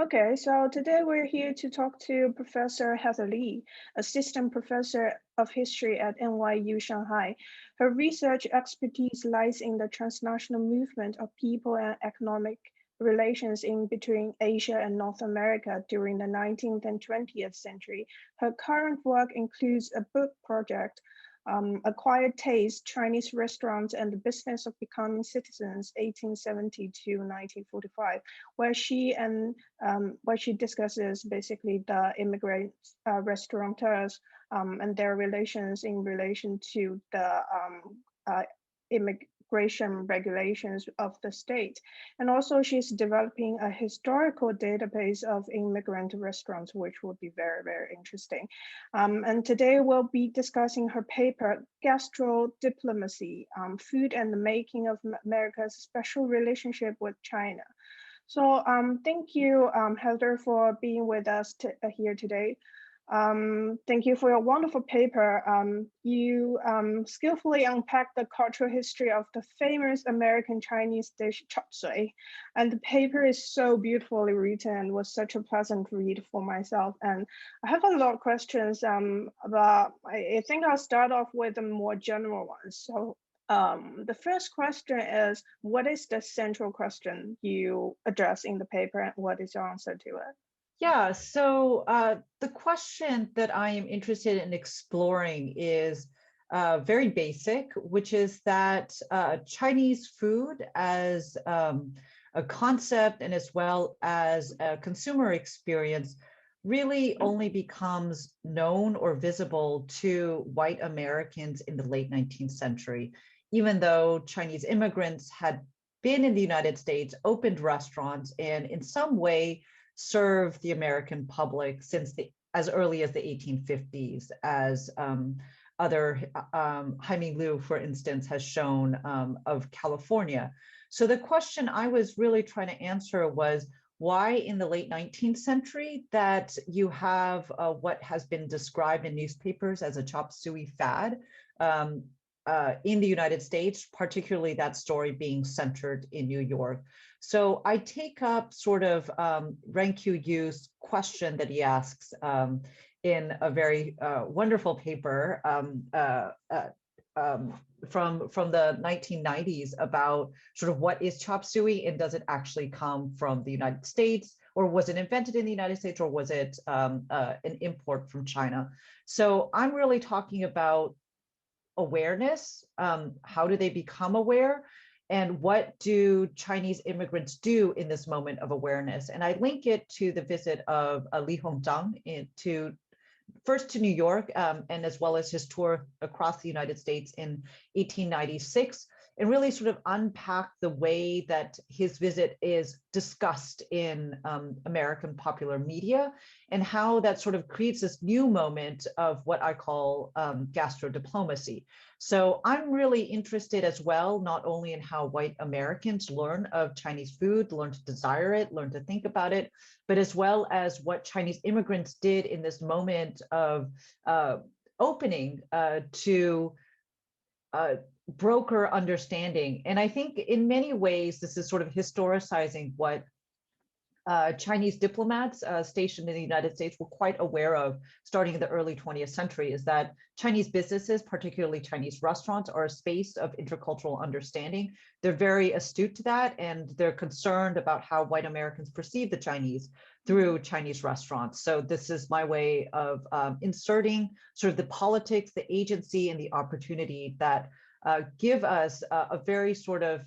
Okay, so today we're here to talk to Professor Heather Lee, Assistant Professor of History at NYU Shanghai. Her research expertise lies in the transnational movement of people and economic relations in between Asia and North America during the 19th and 20th century. Her current work includes a book project, Acquired Taste, Chinese Restaurants and the Business of Becoming Citizens, 1870 to 1945, where she discusses basically the immigrant restaurateurs and their relations in relation to the immigration regulations of the state. And also she's developing a historical database of immigrant restaurants, which will be very, very interesting. And today we'll be discussing her paper, Gastrodiplomacy, Food and the Making of America's Special Relationship with China. So thank you, Heather, for being with us here today. Thank you for your wonderful paper. You skillfully unpacked the cultural history of the famous American Chinese dish chop suey. And the paper is so beautifully written and was such a pleasant read for myself. And I have a lot of questions, but I think I'll start off with the more general ones. So the first question is, what is the central question you address in the paper and what is your answer to it? Yeah, so the question that I am interested in exploring is very basic, which is that Chinese food as a concept and as well as a consumer experience really only becomes known or visible to white Americans in the late 19th century, even though Chinese immigrants had been in the United States, opened restaurants, and in some way served the American public since as early as the 1850s, as Jaime Liu, for instance, has shown of California. So the question I was really trying to answer was why in the late 19th century that you have what has been described in newspapers as a chop suey fad in the United States, particularly that story being centered in New York. So I take up sort of Ren Qiuyu's question that he asks in a very wonderful paper from the 1990s about sort of what is chop suey and does it actually come from the United States, or was it invented in the United States, or was it an import from China? So I'm really talking about awareness. How do they become aware? And what do Chinese immigrants do in this moment of awareness? And I link it to the visit of Li Hongzhang first to New York, and as well as his tour across the United States in 1896, and really sort of unpack the way that his visit is discussed in American popular media, and how that sort of creates this new moment of what I call gastrodiplomacy. So I'm really interested as well, not only in how white Americans learn of Chinese food, learn to desire it, learn to think about it, but as well as what Chinese immigrants did in this moment of opening to broker understanding. And I think in many ways, this is sort of historicizing what Chinese diplomats stationed in the United States were quite aware of starting in the early 20th century, is that Chinese businesses, particularly Chinese restaurants, are a space of intercultural understanding. They're very astute to that, and they're concerned about how white Americans perceive the Chinese through Chinese restaurants. So this is my way of inserting sort of the politics, the agency, and the opportunity that give us a very sort of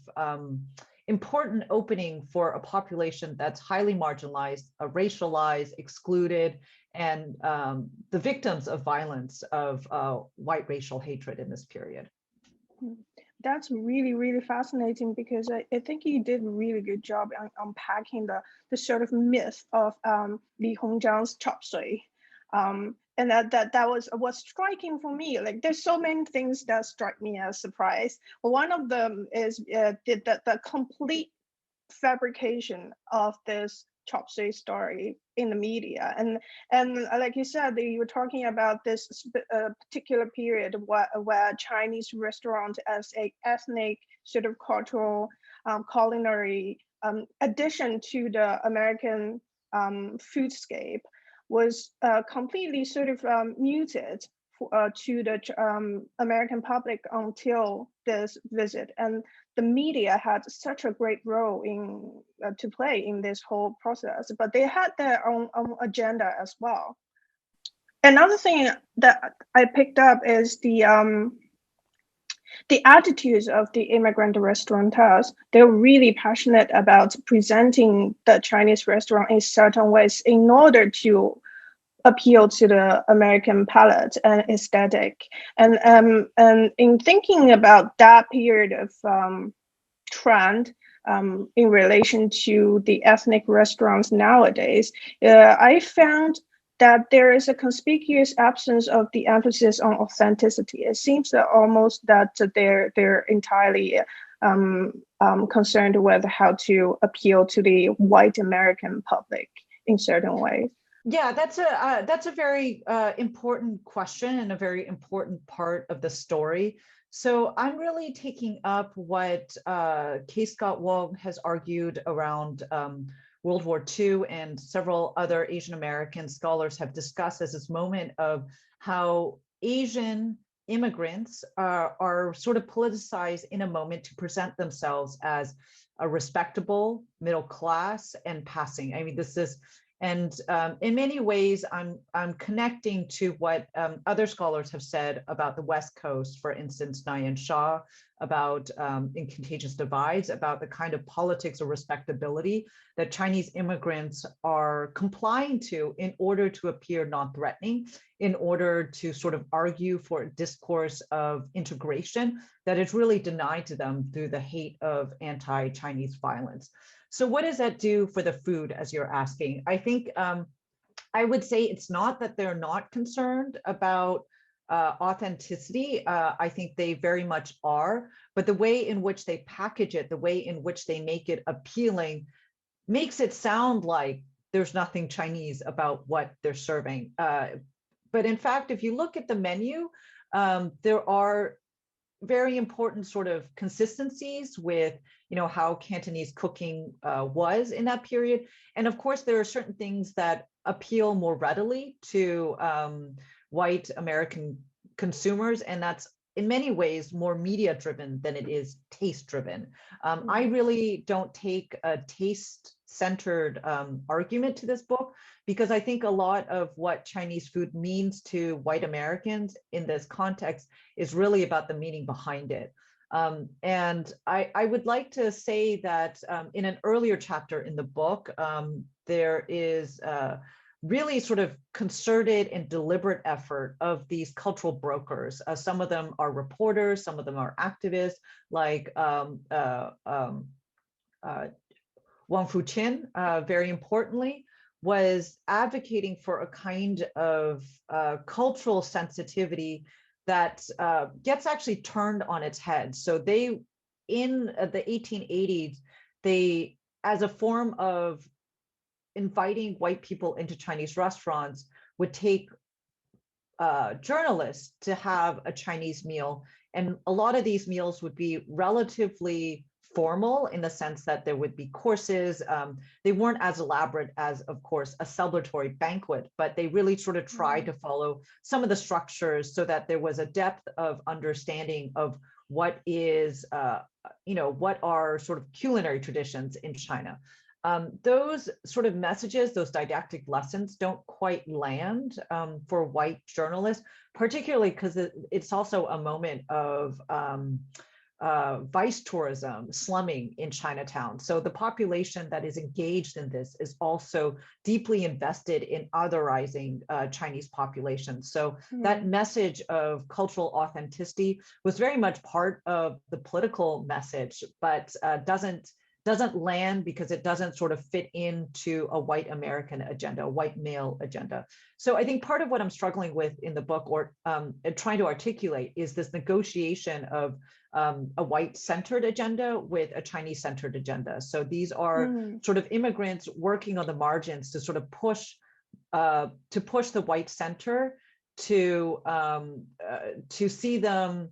important opening for a population that's highly marginalized, racialized, excluded, and the victims of violence of white racial hatred in this period. That's really, really fascinating, because I think you did a really good job on unpacking the sort of myth of Li Hongzhang's chop suey. And that was what's striking for me. Like, there's so many things that strike me as surprise. One of them is the complete fabrication of this chop suey story in the media, and like you said, you were talking about this particular period where Chinese restaurant as a ethnic sort of cultural culinary addition to the American foodscape was completely sort of muted to the American public until this visit. And the media had such a great role in to play in this whole process, but they had their own agenda as well. Another thing that I picked up is the attitudes of the immigrant restaurateurs. They're really passionate about presenting the Chinese restaurant in certain ways in order to appeal to the American palate and aesthetic. And in thinking about that period of trend in relation to the ethnic restaurants nowadays, I found that there is a conspicuous absence of the emphasis on authenticity. It seems that almost that they're entirely concerned with how to appeal to the white American public in certain ways. Yeah, that's a very important question and a very important part of the story. So I'm really taking up what K. Scott Wong has argued around World War II, and several other Asian American scholars have discussed as this moment of how Asian immigrants are sort of politicized in a moment to present themselves as a respectable middle class and passing. I mean, this is, and in many ways, I'm connecting to what other scholars have said about the West Coast, for instance, Nayan Shah, about in Contagious Divides, about the kind of politics of respectability that Chinese immigrants are complying to in order to appear non-threatening, in order to sort of argue for a discourse of integration that is really denied to them through the hate of anti-Chinese violence. So what does that do for the food, as you're asking? I think I would say it's not that they're not concerned about authenticity. I think they very much are, but the way in which they package it, the way in which they make it appealing, makes it sound like there's nothing Chinese about what they're serving. But in fact, if you look at the menu, there are very important sort of consistencies with, you know, how Cantonese cooking was in that period. And of course, there are certain things that appeal more readily to white American consumers, and that's in many ways more media driven than it is taste driven. I really don't take a taste centered argument to this book, because I think a lot of what Chinese food means to white Americans in this context is really about the meaning behind it. And I would like to say that in an earlier chapter in the book, there is really sort of concerted and deliberate effort of these cultural brokers. Some of them are reporters, some of them are activists, like Wang Fuqin, very importantly, was advocating for a kind of cultural sensitivity that gets actually turned on its head. So they, in the 1880s, they, as a form of inviting white people into Chinese restaurants, would take journalists to have a Chinese meal. And a lot of these meals would be relatively formal in the sense that there would be courses. They weren't as elaborate as, of course, a celebratory banquet, but they really sort of tried to follow some of the structures so that there was a depth of understanding of what is, you know, what are sort of culinary traditions in China. Those sort of messages, those didactic lessons don't quite land for white journalists, particularly because it's also a moment of vice tourism, slumming in Chinatown. So the population that is engaged in this is also deeply invested in otherizing Chinese populations. So that message of cultural authenticity was very much part of the political message, but doesn't land because it doesn't sort of fit into a white American agenda, a white male agenda. So I think part of what I'm struggling with in the book, or trying to articulate, is this negotiation of a white-centered agenda with a Chinese-centered agenda. So these are sort of immigrants working on the margins to sort of push the white center to see them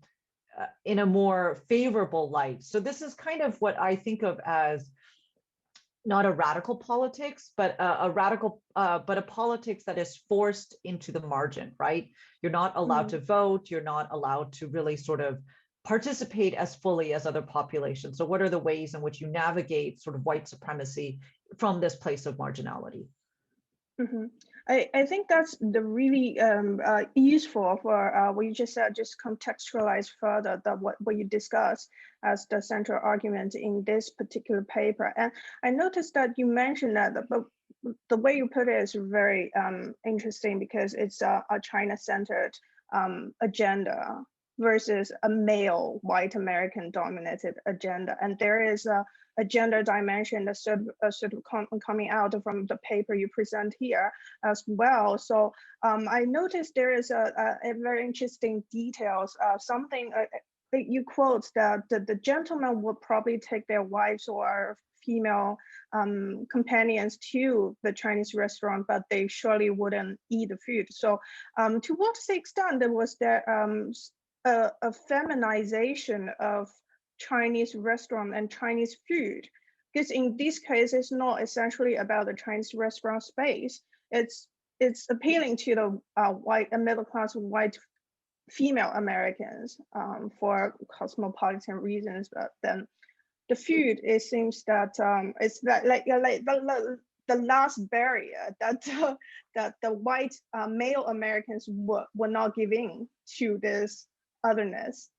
in a more favorable light. So this is kind of what I think of as not a radical politics, but but a politics that is forced into the margin, right? You're not allowed to vote. You're not allowed to really sort of participate as fully as other populations. So what are the ways in which you navigate sort of white supremacy from this place of marginality? Mm-hmm. I think that's the really useful for what you just said, just contextualize further that what you discussed as the central argument in this particular paper. And I noticed that you mentioned that, but the way you put it is very interesting because it's a China-centered agenda versus a male white American dominated agenda. And there is a gender dimension that's sort of coming out from the paper you present here as well. So I noticed there is a very interesting details, something you quote that the gentlemen would probably take their wives or female companions to the Chinese restaurant, but they surely wouldn't eat the food. So to what extent there was there a feminization of Chinese restaurant and Chinese food? Because in this case, it's not essentially about the Chinese restaurant space. It's appealing to the white and middle class white female Americans for cosmopolitan reasons, but then the food, it seems that it's like the last barrier that that the white male Americans were not giving to this otherness.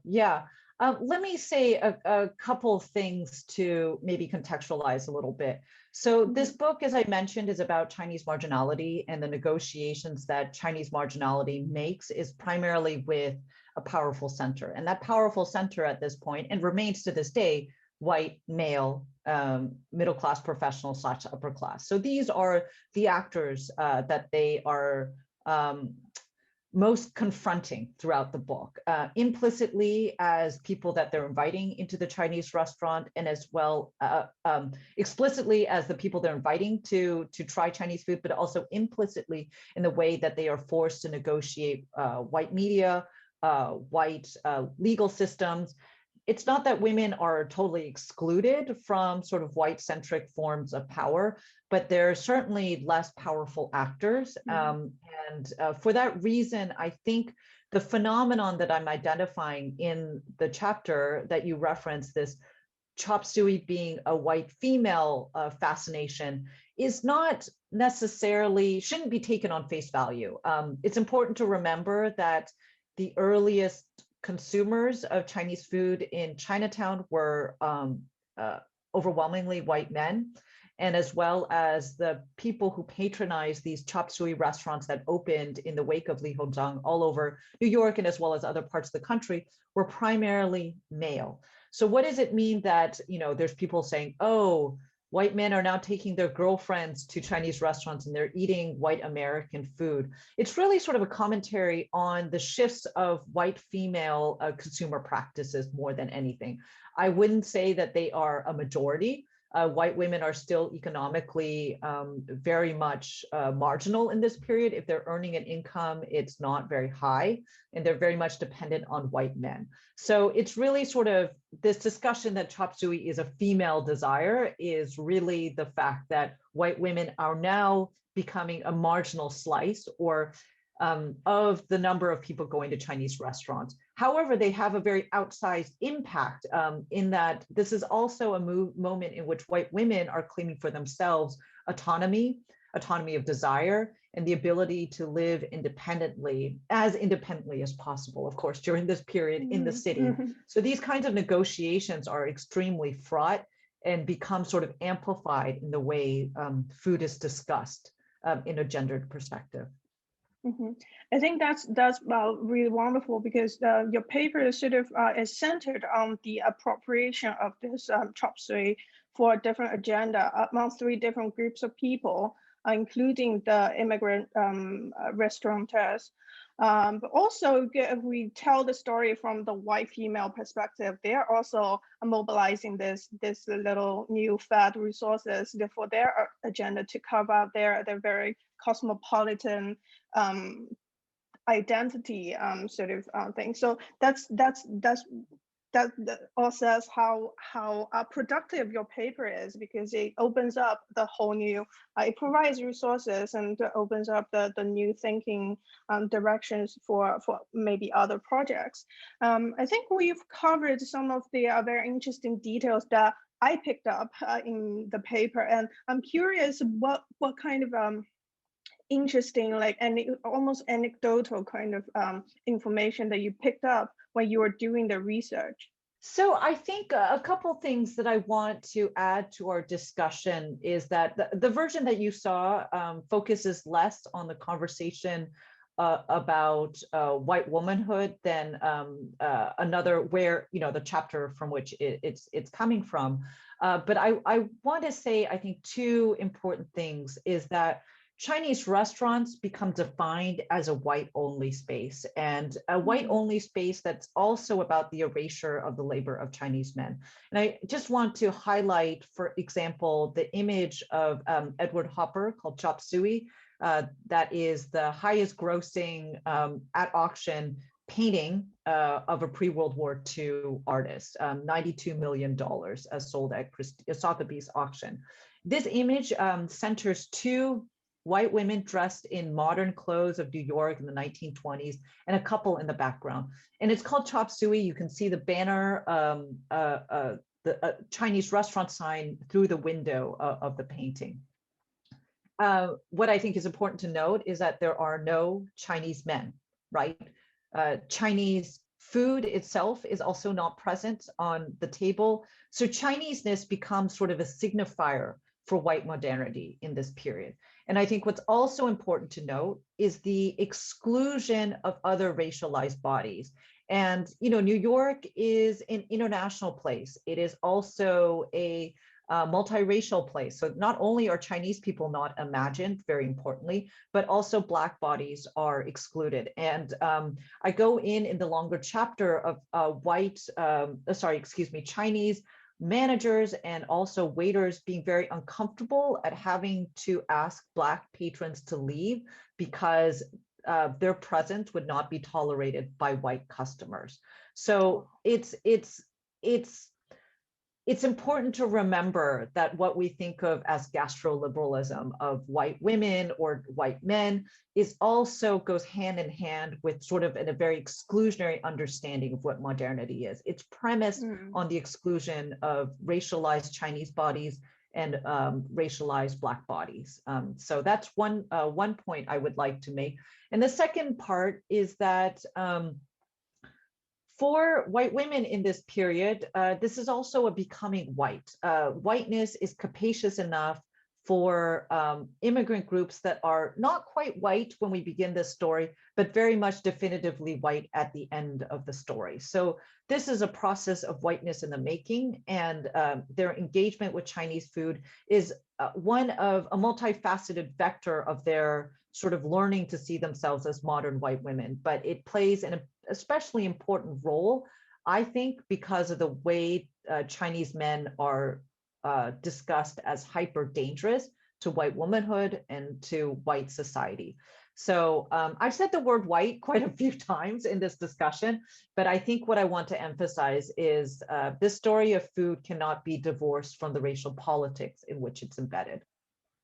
Yeah. Let me say a couple things to maybe contextualize a little bit. So this book, as I mentioned, is about Chinese marginality, and the negotiations that Chinese marginality makes is primarily with a powerful center. And that powerful center at this point, and remains to this day, white, male, middle-class professional / upper class. So these are the actors that they are most confronting throughout the book, implicitly as people that they're inviting into the Chinese restaurant, and as well explicitly as the people they're inviting to try Chinese food, but also implicitly in the way that they are forced to negotiate white media, white legal systems. It's not that women are totally excluded from sort of white-centric forms of power, but they're certainly less powerful actors. And for that reason, I think the phenomenon that I'm identifying in the chapter that you referenced, this chop suey being a white female fascination, is not necessarily, shouldn't be taken on face value. It's important to remember that the earliest consumers of Chinese food in Chinatown were overwhelmingly white men, and as well as the people who patronized these chop suey restaurants that opened in the wake of Li Hongzhang all over New York and as well as other parts of the country were primarily male. So what does it mean that, you know, there's people saying, oh, white men are now taking their girlfriends to Chinese restaurants and they're eating white American food? It's really sort of a commentary on the shifts of white female consumer practices more than anything. I wouldn't say that they are a majority. White women are still economically very much marginal in this period. If they're earning an income, it's not very high, and they're very much dependent on white men. So it's really sort of this discussion that chop suey is a female desire is really the fact that white women are now becoming a marginal slice or of the number of people going to Chinese restaurants. However, they have a very outsized impact in that this is also a moment in which white women are claiming for themselves autonomy of desire, and the ability to live independently as possible, of course, during this period in the city. So these kinds of negotiations are extremely fraught and become sort of amplified in the way food is discussed in a gendered perspective. I think that's really wonderful, because your paper is sort of is centered on the appropriation of this chop suey for a different agenda among 3 different groups of people, including the immigrant restaurateurs. But also, if we tell the story from the white female perspective, they are also mobilizing this little new fat resources for their agenda to cover their very cosmopolitan identity sort of thing. So that's that all says how productive your paper is, because it opens up the whole new, it provides resources and opens up the new thinking directions for maybe other projects. I think we've covered some of the very interesting details that I picked up in the paper, and I'm curious what kind of interesting, like almost anecdotal kind of information that you picked up when you were doing the research. So I think a couple things that I want to add to our discussion is that the version that you saw focuses less on the conversation about white womanhood than another, where, you know, the chapter from which it's coming from. But I want to say, I think, two important things is that Chinese restaurants become defined as a white-only space, and a white-only space that's also about the erasure of the labor of Chinese men. And I just want to highlight, for example, the image of Edward Hopper called Chop Suey. That is the highest grossing at auction painting of a pre-World War II artist, $92 million sold at Sotheby's auction. This image centers two white women dressed in modern clothes of New York in the 1920s, and a couple in the background. And it's called Chop Suey. You can see the banner, the Chinese restaurant sign through the window of the painting. What I think is important to note is that there are no Chinese men, right? Chinese food itself is also not present on the table. So Chineseness becomes sort of a signifier for white modernity in this period. And I think what's also important to note is the exclusion of other racialized bodies. And, you know, New York is an international place. It is also a multiracial place. So not only are Chinese people not imagined, very importantly, but also Black bodies are excluded. And I go in the longer chapter of Chinese managers and also waiters being very uncomfortable at having to ask Black patrons to leave because their presence would not be tolerated by white customers. So it's important to remember that what we think of as gastroliberalism of white women or white men is also goes hand in hand with sort of a very exclusionary understanding of what modernity is. It's premised on the exclusion of racialized Chinese bodies and racialized Black bodies. So that's one point I would like to make. And the second part is that for white women in this period, this is also a becoming white. Whiteness is capacious enough for immigrant groups that are not quite white when we begin this story, but very much definitively white at the end of the story. So this is a process of whiteness in the making, and their engagement with Chinese food is one of a multifaceted vector of their sort of learning to see themselves as modern white women. But it plays an especially important role, I think, because of the way Chinese men are discussed as hyper dangerous to white womanhood and to white society. So I've said the word white quite a few times in this discussion, but I think what I want to emphasize is this story of food cannot be divorced from the racial politics in which it's embedded.